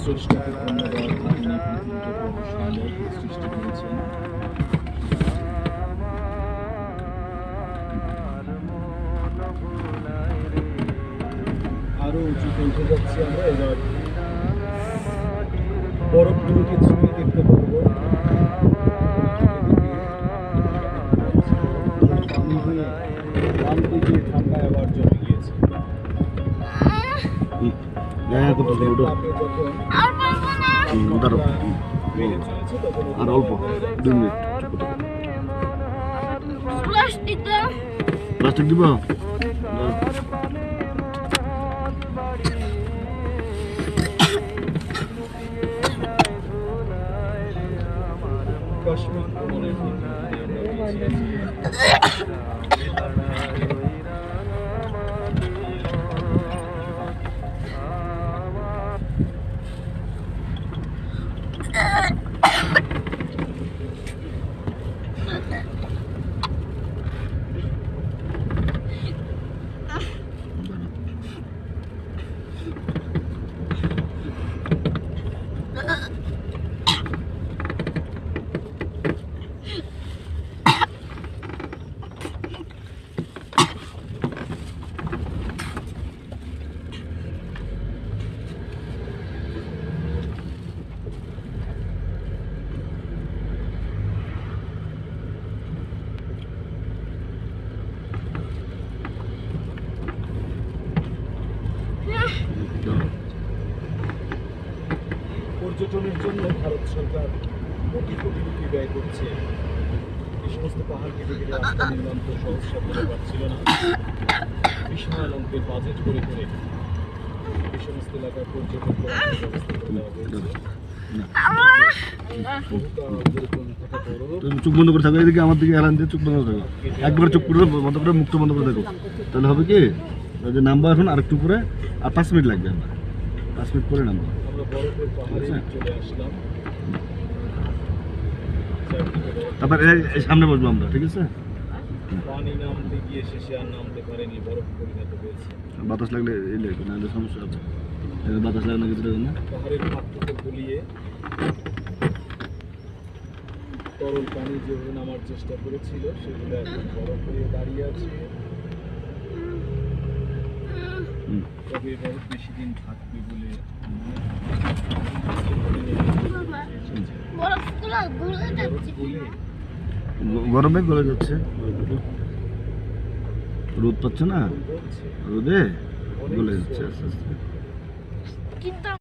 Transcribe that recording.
স্রষ্টাকে ধন্যবাদ, যিনি পৃথিবীকে বড় সুন্দর করে সৃষ্টি করেছেন। আরো উঁচুতে উঠে যাচ্ছি আমরা। এবার বরফগুলোকে ছুঁয়ে দেখতে পারবো। পানি হয়ে ক্লান্তি গিয়ে ঠান্ডায় আবার জমে গিয়েছে। আর অল্প 2 মিনিট প্লাস্টিক দিব। কাশ্মীর ভ্রমণের দিকে আমরা গিয়েছি। পর্যটনের জন্য ভারত সরকার কোটি কোটি রুপি ব্যয় করছে। এই সমস্ত পাহাড় কেটে কেটে রাস্তা নির্মাণ তো সহজ সাধ্য ব্যাপার ছিল না। বিশাল অঙ্কের বাজেট করে করে এই সমস্ত এলাকায় পর্যটন করার ব্যবস্থা করে দেওয়া হয়েছে। চোখ বন্ধ করে থাকো, এদিকে আমার দিকে এলান দিয়ে চোখ বন্ধ করে থাকো। একবার চোখ করে বন্ধ করে মুক্ত বন্ধ করে থাকো, তাহলে হবে কি যে নাম্বার এখন আর একটু করে আর 5 মিনিট লাগবে। আমার 5 মিনিট পরে নাম্বার। আমরা বরফের পাহাড়ে চলে আসলাম। তারপর এই সামনে বসবো আমরা, ঠিক আছে? পানি নামতে গিয়ে শেষে আর নামতে পারেনি, বরফ পরিণত হয়েছে। বাতাস লাগলে এই লাগবে, না সমস্যা আছে। বাতাস লাগলে কিছু লাগবে না। পাহাড়ের ফাঁকটাকে গলিয়ে তরল পানি যেভাবে নামার চেষ্টা করেছিল সেগুলো এখন বরফ হয়ে দাঁড়িয়ে আছে। তবে বরফ বেশি দিন থাকবে বলে গরমে গলে যাচ্ছে, রোদ পাচ্ছে না, রোদে গলে যাচ্ছে আস্তে আস্তে।